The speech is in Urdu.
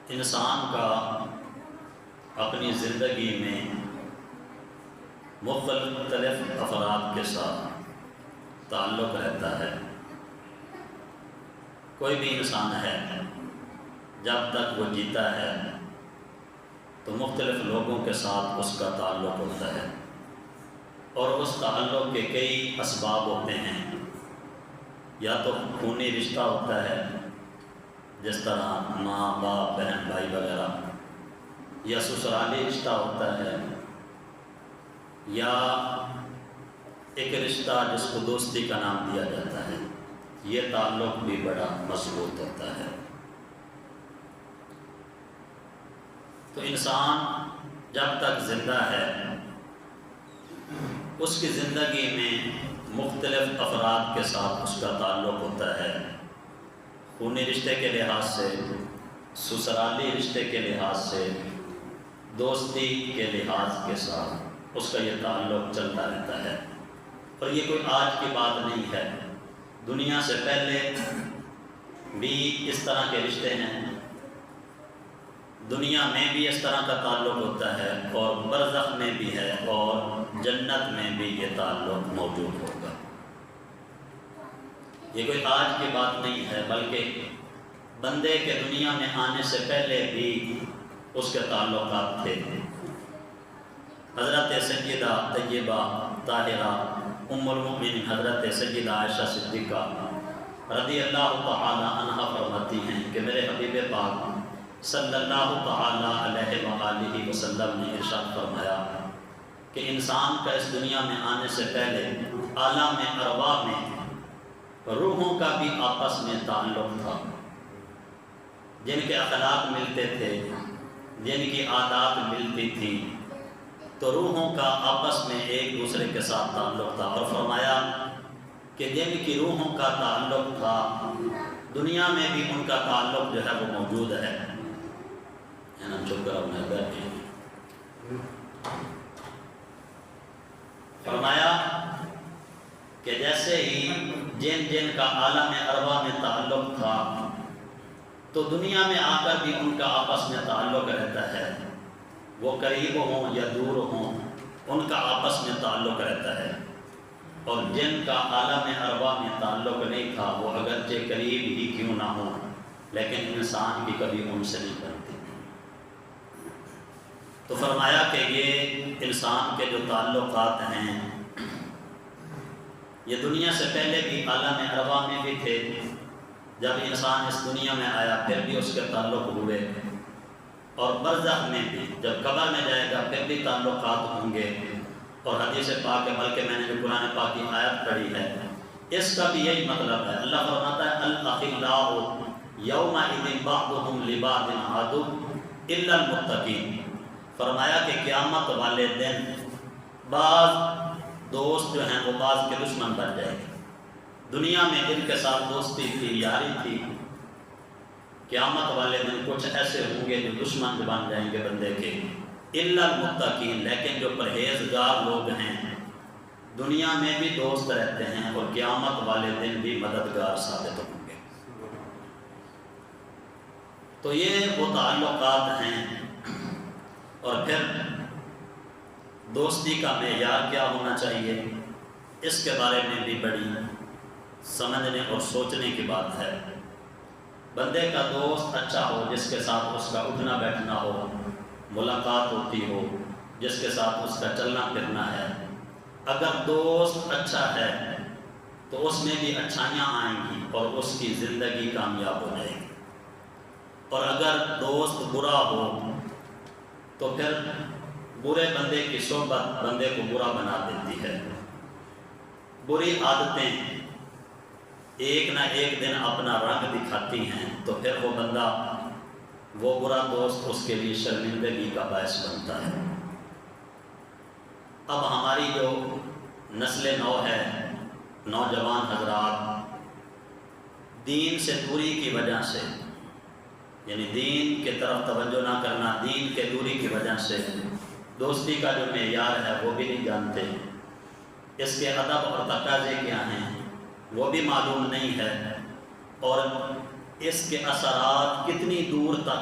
انسان کا اپنی زندگی میں مختلف افراد کے ساتھ تعلق رہتا ہے۔ کوئی بھی انسان ہے جب تک وہ جیتا ہے تو مختلف لوگوں کے ساتھ اس کا تعلق ہوتا ہے، اور اس تعلق کے کئی اسباب ہوتے ہیں۔ یا تو خونی رشتہ ہوتا ہے، جس طرح ماں باپ بہن بھائی وغیرہ، یا سسرالی رشتہ ہوتا ہے، یا ایک رشتہ جس کو دوستی کا نام دیا جاتا ہے۔ یہ تعلق بھی بڑا مضبوط ہوتا ہے۔ تو انسان جب تک زندہ ہے اس کی زندگی میں مختلف افراد کے ساتھ اس کا تعلق ہوتا ہے۔ خونی رشتے کے لحاظ سے، سسرالی رشتے کے لحاظ سے، دوستی کے لحاظ کے ساتھ اس کا یہ تعلق چلتا رہتا ہے۔ اور یہ کوئی آج کی بات نہیں ہے، دنیا سے پہلے بھی اس طرح کے رشتے ہیں، دنیا میں بھی اس طرح کا تعلق ہوتا ہے، اور برزخ میں بھی ہے، اور جنت میں بھی یہ تعلق موجود ہوگا۔ یہ کوئی آج کی بات نہیں ہے، بلکہ بندے کے دنیا میں آنے سے پہلے بھی اس کے تعلقات تھے۔ حضرت سیدہ طیبہ طاہرہ ام المؤمنین حضرت سیدہ عائشہ صدیقہ رضی اللہ تعالی عنہا فرماتی ہیں کہ میرے حبیب پاک صلی اللہ تعالی علیہ وآلہ وسلم نے ارشاد فرمایا کہ انسان کا اس دنیا میں آنے سے پہلے عالم ارواح میں روحوں کا بھی آپس میں تعلق تھا۔ جن کے اخلاق ملتے تھے، جن کی عادات ملتی تھی، تو روحوں کا آپس میں ایک دوسرے کے ساتھ تعلق تھا۔ اور فرمایا کہ جن کی روحوں کا تعلق تھا دنیا میں بھی ان کا تعلق جو ہے وہ موجود ہے۔ فرمایا کہ جیسے ہی جن کا عالم ارواح میں تعلق تھا تو دنیا میں آ کر بھی ان کا آپس میں تعلق رہتا ہے، وہ قریب ہوں یا دور ہوں ان کا آپس میں تعلق رہتا ہے۔ اور جن کا عالم ارواح میں تعلق نہیں تھا وہ اگرچہ قریب ہی کیوں نہ ہو، لیکن انسان کی کبھی ان سے نہیں بنتی۔ تو فرمایا کہ یہ انسان کے جو تعلقات ہیں یہ دنیا سے پہلے بھی عالم ارواح میں بھی تھے، جب انسان اس دنیا میں آیا پھر بھی اس کے تعلق ہوئے، اور برزخ میں بھی جب قبر میں جائے گا پھر بھی تعلقات ہوں گے۔ اور حدیث پاک ہے، بلکہ میں نے جو قرآن پاک کی آیت پڑھی ہے اس کا بھی یہی مطلب ہے۔ اللہ فرماتا ہے الاخلاء یومئذ بعضهم لبعض عدو الا المتقین۔ فرمایا کہ قیامت والے دن بعض دوست جو ہیں وہ بعض کے دشمن بن جائیں گے۔ دنیا میں جن کے ساتھ دوستی تھی، یاری تھی، قیامت والے دن کچھ ایسے ہوں گے جو دشمن بن جائیں گے بندے کے، الا المتقین، لیکن جو پرہیزگار لوگ ہیں دنیا میں بھی دوست رہتے ہیں اور قیامت والے دن بھی مددگار ثابت ہوں گے۔ تو یہ وہ تعلقات ہیں۔ اور پھر دوستی کا معیار کیا ہونا چاہیے، اس کے بارے میں بھی بڑی سمجھنے اور سوچنے کی بات ہے۔ بندے کا دوست اچھا ہو، جس کے ساتھ اس کا اٹھنا بیٹھنا ہو، ملاقات ہوتی ہو، جس کے ساتھ اس کا چلنا پھرنا ہے۔ اگر دوست اچھا ہے تو اس میں بھی اچھائیاں آئیں گی اور اس کی زندگی کامیاب ہو جائے گی۔ اور اگر دوست برا ہو تو پھر برے بندے کی صحبت بندے کو برا بنا دیتی ہے۔ بری عادتیں ایک نہ ایک دن اپنا رنگ دکھاتی ہیں، تو پھر وہ بندہ، وہ برا دوست اس کے لیے شرمندگی کا باعث بنتا ہے۔ اب ہماری جو نسل نو ہے، نوجوان حضرات، دین سے دوری کی وجہ سے، یعنی دین کی طرف توجہ نہ کرنا، دین کے دوری کی وجہ سے دوستی کا جو معیار ہے وہ بھی نہیں جانتے، اس کے ادب اور تقاضے کیا ہیں وہ بھی معلوم نہیں ہے، اور اس کے اثرات کتنی دور تک